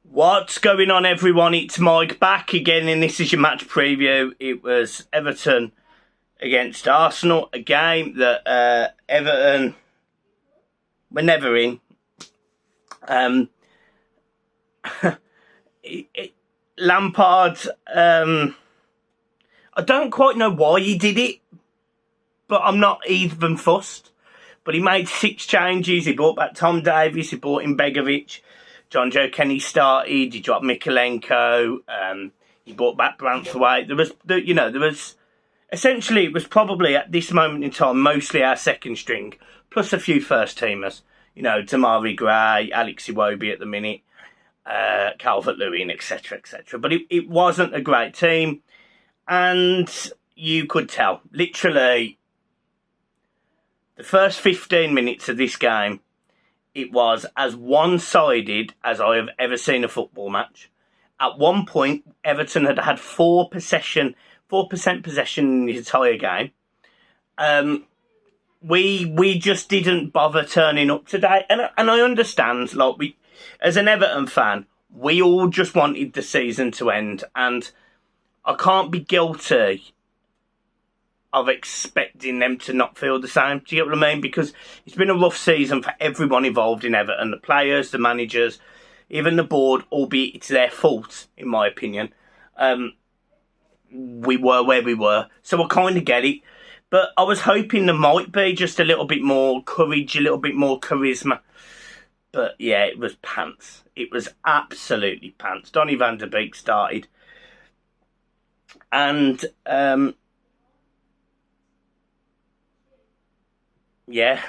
What's going on, everyone? It's Mike back again, and this is your match preview. It was Everton against Arsenal, a game that Everton were never in. Lampard, I don't quite know why he did it, but I'm not even fussed. But he made 6 changes. He brought back Tom Davies. He brought in Begovic. John Joe Kenny started. He dropped Mikalenko. He brought back Branthwaite. There was essentially, it was probably at this moment in time mostly our second string, plus a few first teamers. Damari Gray, Alex Iwobi at the minute, Calvert-Lewin, etc., etc. But it wasn't a great team, and you could tell literally the first 15 minutes of this game. It was as one-sided as I have ever seen a football match. At one point, Everton had 4% possession in the entire game. We just didn't bother turning up today, and I understand. As an Everton fan, we all just wanted the season to end, and I can't be guilty of expecting them to not feel the same. Do you get what I mean? Because it's been a rough season for everyone involved in Everton. The players, the managers, even the board, albeit it's their fault, in my opinion. We were where we were. So I kind of get it. But I was hoping there might be just a little bit more courage, a little bit more charisma. But yeah, it was pants. It was absolutely pants. Donny van der Beek started. And yeah,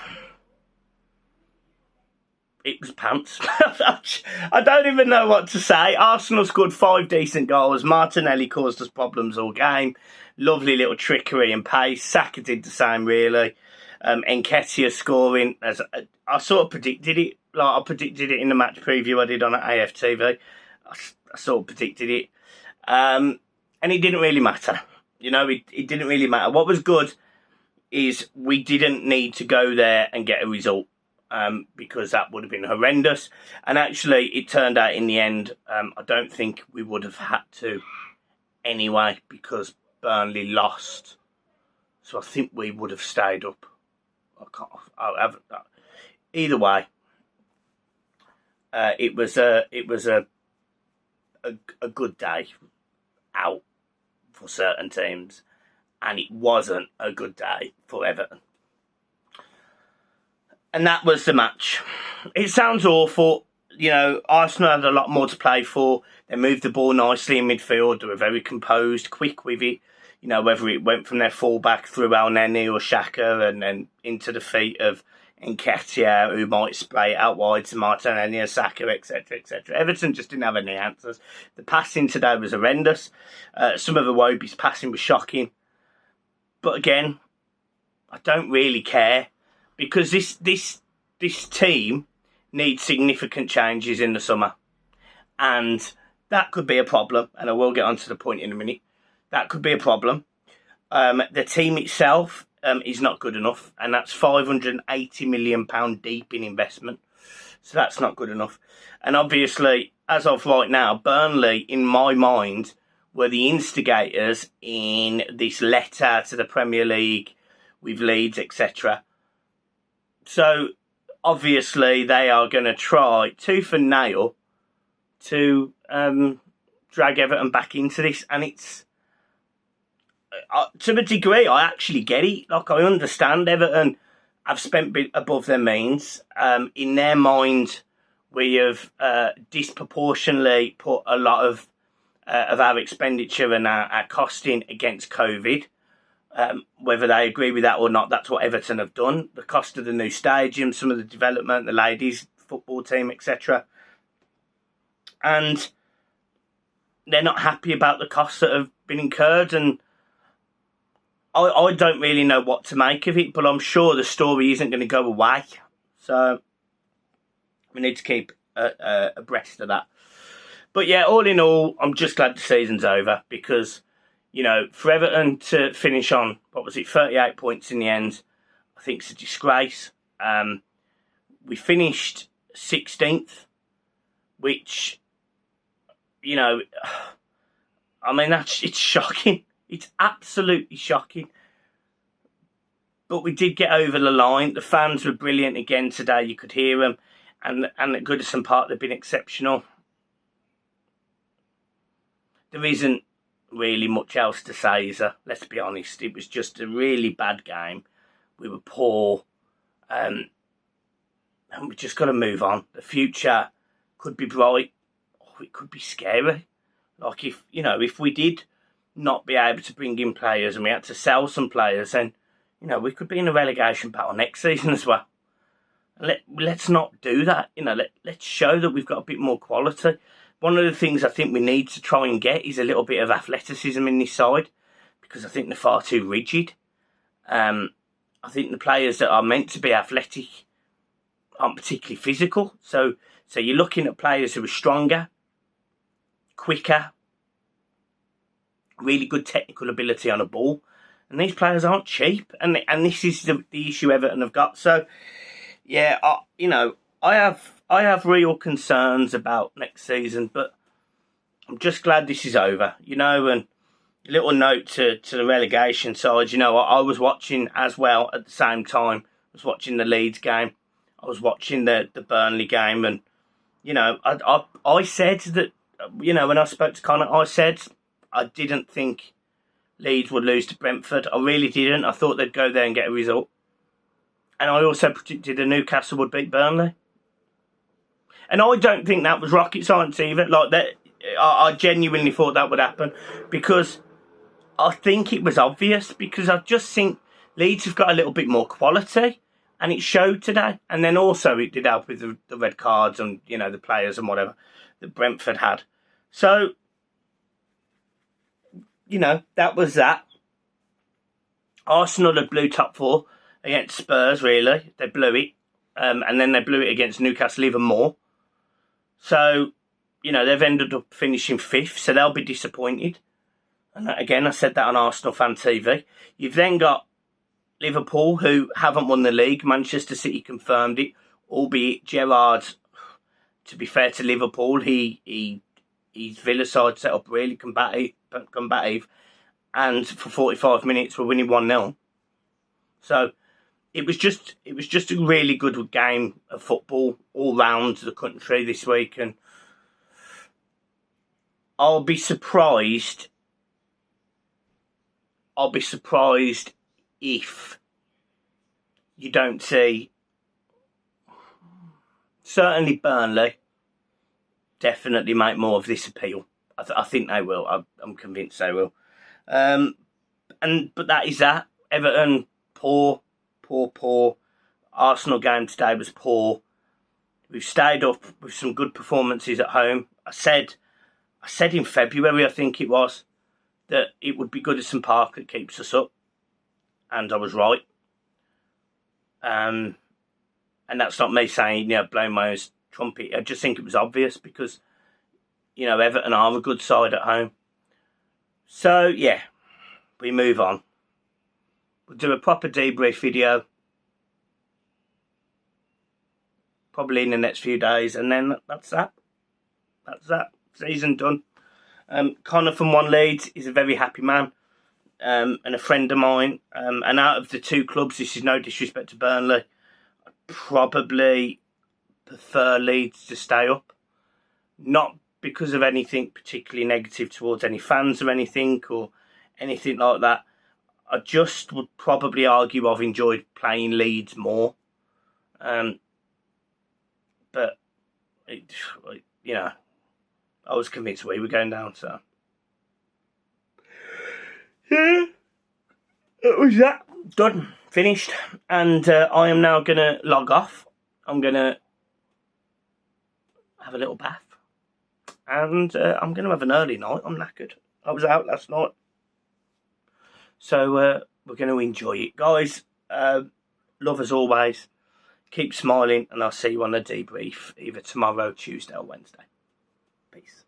it was pants. I don't even know what to say. Arsenal scored 5 decent goals. Martinelli caused us problems all game. Lovely little trickery and pace. Saka did the same, really. Nketiah scoring. As I sort of predicted it. I predicted it in the match preview I did on AFTV. I sort of predicted it. And it didn't really matter. It didn't really matter. What was good is we didn't need to go there and get a result, because that would have been horrendous. And actually, it turned out in the end, I don't think we would have had to anyway, because Burnley lost. So I think we would have stayed up. Either way, it was a good day out for certain teams. And it wasn't a good day for Everton. And that was the match. It sounds awful. Arsenal had a lot more to play for. They moved the ball nicely in midfield. They were very composed, quick with it. Whether it went from their fullback through El Neni or Xhaka and then into the feet of Nketiah, who might spray it out wide to Martinelli or Saka, etc., etc. Everton just didn't have any answers. The passing today was horrendous. Some of Iwobi's passing was shocking. But again, I don't really care, because this team needs significant changes in the summer, and that could be a problem. And I will get onto the point in a minute. That could be a problem. The team itself is not good enough, and that's £580 million deep in investment. So that's not good enough. And obviously, as of right now, Burnley, in my mind, were the instigators in this letter to the Premier League with Leeds, etc. So, obviously, they are going to try tooth and nail to drag Everton back into this. And it's, to a degree, I actually get it. I understand Everton have spent above their means. In their mind, we have disproportionately put a lot of our expenditure and our costing against COVID. Whether they agree with that or not, that's what Everton have done. The cost of the new stadium, some of the development, the ladies' football team, etc. And they're not happy about the costs that have been incurred. And I don't really know what to make of it, but I'm sure the story isn't going to go away. So we need to keep abreast of that. But yeah, all in all, I'm just glad the season's over, because, for Everton to finish on, 38 points in the end, I think it's a disgrace. We finished 16th, which you know, I mean, it's shocking. It's absolutely shocking. But we did get over the line. The fans were brilliant again today. You could hear them. And at Goodison Park, they've been exceptional. There isn't really much else to say, is there? Let's be honest. It was just a really bad game. We were poor. And we just got to move on. The future could be bright. Or it could be scary. Like, if we did not be able to bring in players and we had to sell some players, then, we could be in a relegation battle next season as well. Let's not do that. Let's show that we've got a bit more quality. One of the things I think we need to try and get is a little bit of athleticism in this side, because I think they're far too rigid. I think the players that are meant to be athletic aren't particularly physical. So you're looking at players who are stronger, quicker, really good technical ability on a ball. And these players aren't cheap. And this is the issue Everton have got. So, yeah, I have real concerns about next season, but I'm just glad this is over, and a little note to the relegation side, I was watching as well at the same time. I was watching the Leeds game. I was watching the Burnley game, and, I said that, when I spoke to Connor, I said I didn't think Leeds would lose to Brentford. I really didn't. I thought they'd go there and get a result. And I also predicted that Newcastle would beat Burnley. And I don't think that was rocket science either. Like that, I genuinely thought that would happen, because I think it was obvious. Because I just think Leeds have got a little bit more quality, and it showed today. And then also it did help with the red cards and the players and whatever that Brentford had. So that was that. Arsenal had blew top four against Spurs, really. They blew it. And then they blew it against Newcastle even more. So, they've ended up finishing fifth, so they'll be disappointed. And again, I said that on Arsenal Fan TV. You've then got Liverpool, who haven't won the league. Manchester City confirmed it, albeit Gerrard, to be fair to Liverpool, his Villa side set up really combative, and for 45 minutes we're winning 1-0. So it was just a really good game of football all round the country this week, and I'll be surprised if you don't see, certainly Burnley definitely make more of this appeal. I think they will. I'm convinced they will. But that is that. Everton, poor. Arsenal game today was poor. We've stayed up with some good performances at home. I said in February, I think it was, that it would be Goodison Park that keeps us up. And I was right. And that's not me saying, blowing my own trumpet. I just think it was obvious because, Everton are a good side at home. So, yeah, we move on. We'll do a proper debrief video, probably in the next few days, and then that's that. That's that. Season done. Connor from One Leeds is a very happy man, and a friend of mine. And out of the two clubs, this is no disrespect to Burnley, I'd probably prefer Leeds to stay up. Not because of anything particularly negative towards any fans or anything like that. I just would probably argue I've enjoyed playing Leeds more. But, I was convinced we were going down, so. Yeah, that was that. Done. Finished. And I am now going to log off. I'm going to have a little bath. And I'm going to have an early night. I'm knackered. I was out last night. So we're going to enjoy it. Guys, love as always. Keep smiling, and I'll see you on the debrief either tomorrow, Tuesday or Wednesday. Peace.